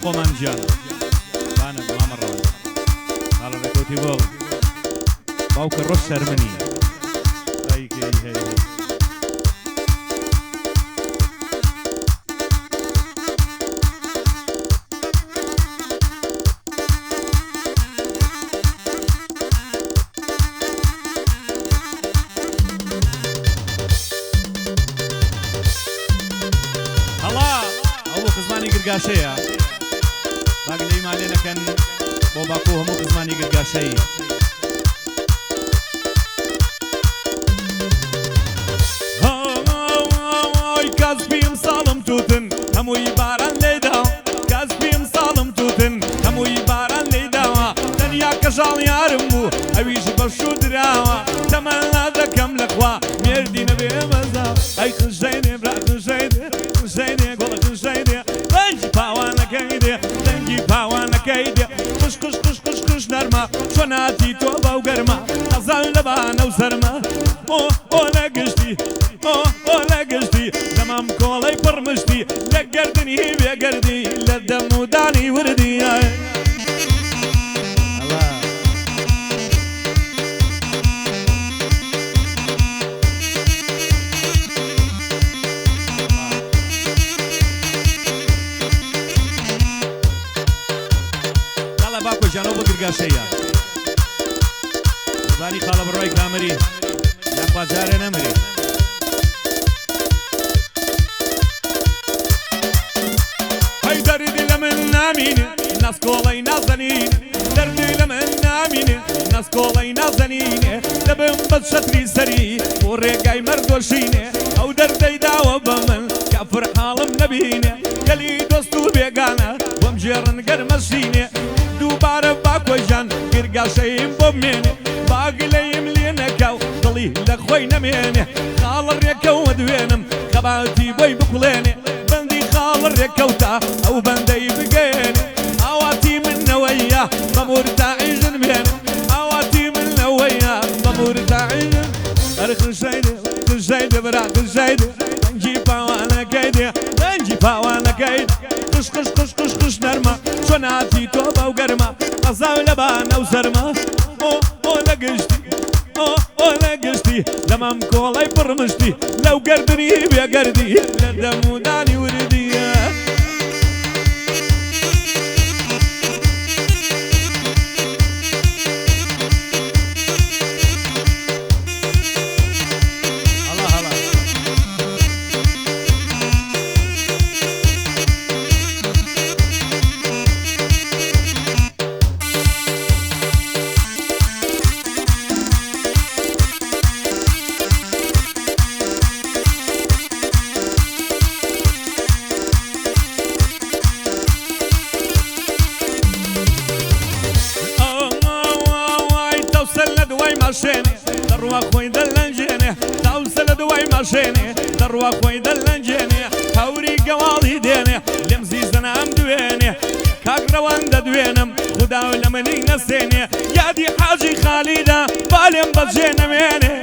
خۆمان گیان بانە مامەڕەوە هەڵە ڕێکەوتی بۆ باوکە ڕۆژ شەرمنی گرگاشەیە باگلەی مالێ نەکەن بۆ باکو هەموو قزمانی گرگاشەی کاس پیم ساڵم توتن هەمووی باران لێداوە کاس پیم ساڵم توتن هەمووی باران لێداوە تەنیا کەژاڵ یارم بوو ئەویش بەشوو دراوە تەمەنا دەکەم لەخوا مێردی نەبێ مەزا ئەی خژەینێ برا خژەینێ خژەینێ گۆڵە خژەینێ دەنگی پاوانەکەی دێ دەنگی پاوانەکەی دێ قش قش قش قش قش نەرمە چۆناتی تۆ بەو گەرمە نەزان لەبانە و سەرمە ئۆ لەگشتی ئۆ لەگشتی دەمام کۆڵەی پڕمشتی لە گەردنی بێگەردی لە دەم و دانی وردی جانۆ بۆ گرگاشەیە زبانی خاڵە بڕۆی کامەری یاخوا جارێ نەمری هەی دەردی لە من نامینێ ناسکۆڵەی نازەنین دەردی لە من نامینێ ناسکۆڵەی نازەنینێ دەبم بە شەتری سەری بۆ ڕێگای مەردۆشینێ ئەو دەردەی داوە بە من کافر حاڵم نەبینێ گەلی دۆست و بێگانە بۆم جێڕن گەرمەشینێ دووبارە باکۆژان گرگاشەیم بۆ بمێنێ باگلەیم لێ نەکاو دڵی لە خۆی نەمێنێ خاڵە ڕێکەوە دوێنم خەباتی بۆی بکوڵێنێ بەندی خاڵە ڕێکەوتا ئەو بەندەی بگەێنێ ئاواتی منەوەیە بەمورتاعیژن بێنێ ئاواتی منەوەیە بەمورتاعیژن هەر خژەیدێ خژەیدێ برا خژەیدێ دەنگی پاوانەکەی دێ دەنگی پاوانەکەی قش قش قش قش قش نەرمە چۆناتی تۆ بەو گەرمە قەزاو لەبانە و سەرمە ئۆ لەگشتی ئۆ لەگشتی لەمام کۆڵەی پڕمشتی لەو گەردنی بێگەردی لە دەم و دانی وردیە دەڕوا خۆی دەلەنجێنێ تاوسە لە دوای ماشێنێ دەڕوا خۆی دەلەنجێنێ هەوری گەواڵی دێنێ لێم زیزەنام دوێنێ کاکڕەوان دەدوێنم خوداو لە منی نەسێنێ یادی حاجی خالیدا بالێم بەجێ نەمێنێ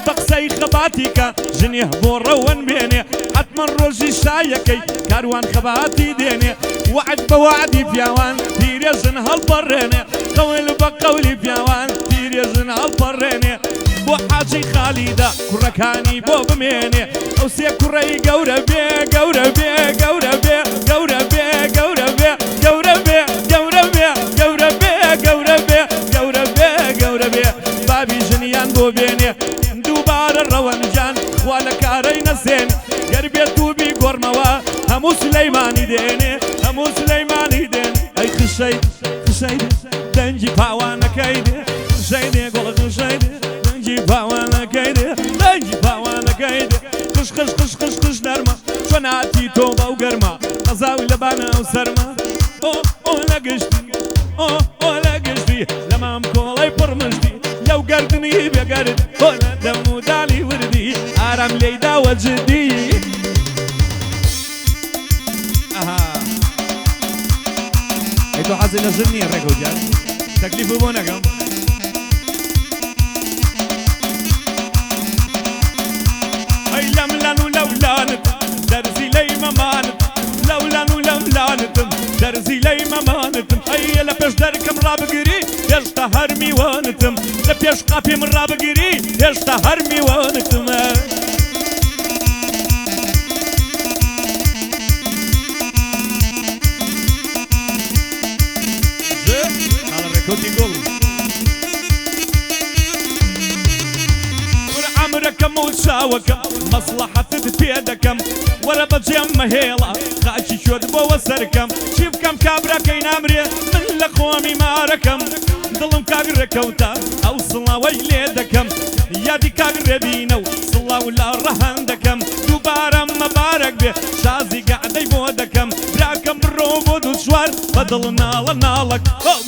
بە قسەی خەباتیکە ژنێ بۆ ڕەوەن بێنێ حتمەن ڕۆژی شایەکەی کاروان خەباتی دێنێ وعد بە وعدی پیاوان پیرێژن هەڵپەڕێنێ قەول بە قەولی پیاوان پیرێژن هەڵپەڕێنێ بۆ حاجی خالیدا کوڕەکانی بۆ بمێنێ ئەو سێ کوڕەی گەورە بێ گەورە بێ گەورە بێ گەورە بێ گەورە بێ گەورە بێ گەورە بێ گەورە بێ گەورە بێ گەورە بێ گەورە بێ بابی ژنیان بۆ بێنێ دووبارە ڕەوەنجان خوا لە کارەی نەسێن گەر بێت دووبی گۆڕمەوە هەموو سلەیمانی دێنێ هەموو سلەیمانی دێن ئەی خشەی خشەی دەنگی پاوانەکەی دێ خشەی دێ گۆڵە خشەی دێ دەنگی پاوانەکەی دێ دەنگی پاوانەکەی دێ قش قش قش قش قش نەرمە چۆناتی تۆ بەو گەرمە قەزاوی لەبانە و سەرمە ئۆ لەگشتی ئۆ لەگشتی لەمام کۆڵەی پڕمشتی لەو گەردنی بێگەرد بۆ لە دەم و داڵی وردی ئارام لێی داوە جدی ئەی تۆ حەزی لە ژن نییە ڕێگەوجان تەکلیف بۆ نەکەم ئەی لەملان و لەولانت دەرزی لەی مەمانت لەولان و لەملانتم دەرزی لەی مەمانتم ئەیە لە پێش دەرکەم ڕابگیری هێشتا هەر میوانتم لە پێش قاپی من ڕابگیری هێشتا هەر میوانتمە كوتي قول عمركم وشاوكم مصلحة بيدكم ولا بجيم مهيلة خاشي شود بوسركم شيفكم كابرا كين امري من لقومي ماركم ظلم كاغر كوتا او صلا ويليدكم يادي كاغر دينو صلا ولا رهندكم دوبارا مبارك به شازي قاعد يبودكم براكم الروبود وشوار بدلنا لنالك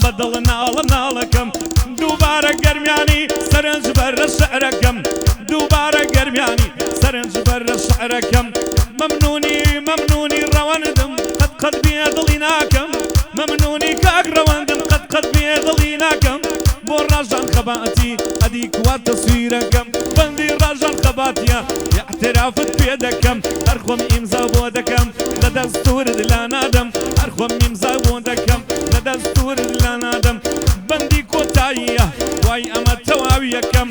بدلنا لنالكم دوبارا قرمياني سرنج برا شعركم دوبارا قرمياني سرنج برا شعركم ممنوني رواندم قد بيضليناكم ممنوني كاك رواندم قد بيضليناكم بو رجان خباتي اديك وتصويركم بندي رجان خباتيا اعترافت بيدكم ارخم امزا بودكم لدستور لا نادم ارخم امزا بودكم لدستور لا نادم بندي كوتايا واي اما تواويكم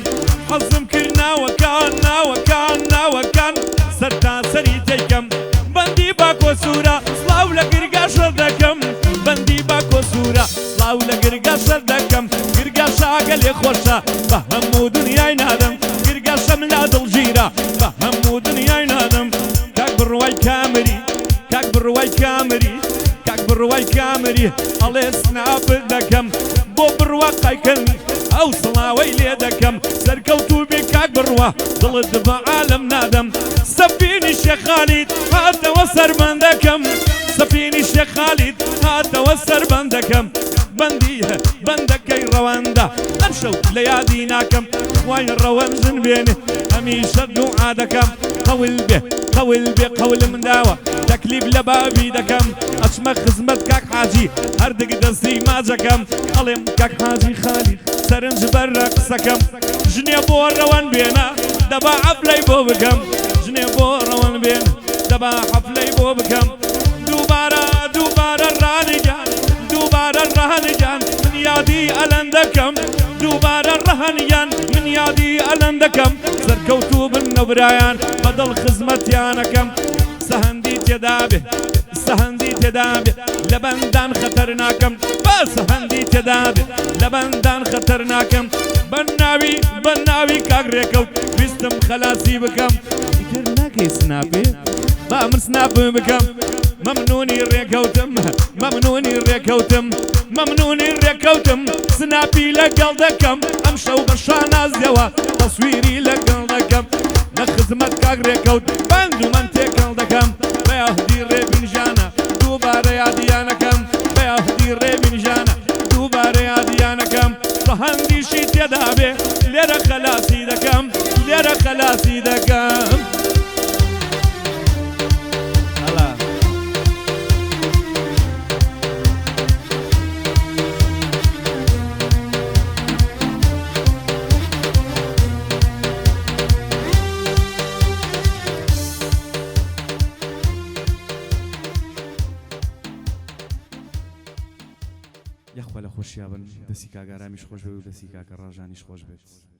حزم كرنا وكان سرتا سريتيكم بندي باكو سورة صلاو لقرقاش ردكم بندي باكو سورة صلاو لقرقاش ردكم قرقاشا قلي خوشا فهمو دنياي نادم قرقاشا ملاد الجيرة فهمو دنياي نادم كاك برواي كامري كاك برواي كامري علي سناب دكم بو برواقاي كني او صلاوي ليدكم سركوتو بكاك بروا ضلد بعالم نادم سفيني الشيخ خالد هذا وسر بندكم سفيني الشيخ خالد هذا وسر بندكم بندكي رواندا امشوا لياديناكم وين الروانزن بيني هميشه دعادكم قول من داوة تكليف لبابي دكم اشمخ خزمتك حاجي هردك دستي ماجكم قلم كاك حاجي خالد سرنج برقصكم جني بور روان بينا دبا حفلي بوبكم جني بور روان بينا دبا حفلي بوبكم دوبارا الرهنجان من يادي ألندكم دوبارا الرهنجان من يادي ألندكم سركوتو بالنبرايان بدل خزمتيانكم سهندي تدابي لبندان خطرناكم سهندي تدابي لبندان خطرناكم بناوي كاغريكوت بيستم خلاصي بكم يترناكي سنابي بامر سناب بكم ممنوني ريكوتم سنابي لقلدكم امشوا بشانا زيوا تصويري لقلدكم نخدمت كاك ريكوت بندو من تيكلدكم بيهدي ريبنجانا دوبارا يا ديانكم بيهدي ريبنجانا دوبارا يا ديانكم فهندي شي تدابي ليرا خلاصي دكم يخوة لخوش يابن دسي كاقا راميش خوش بي ودسي كاقا راجانيش خوش بيت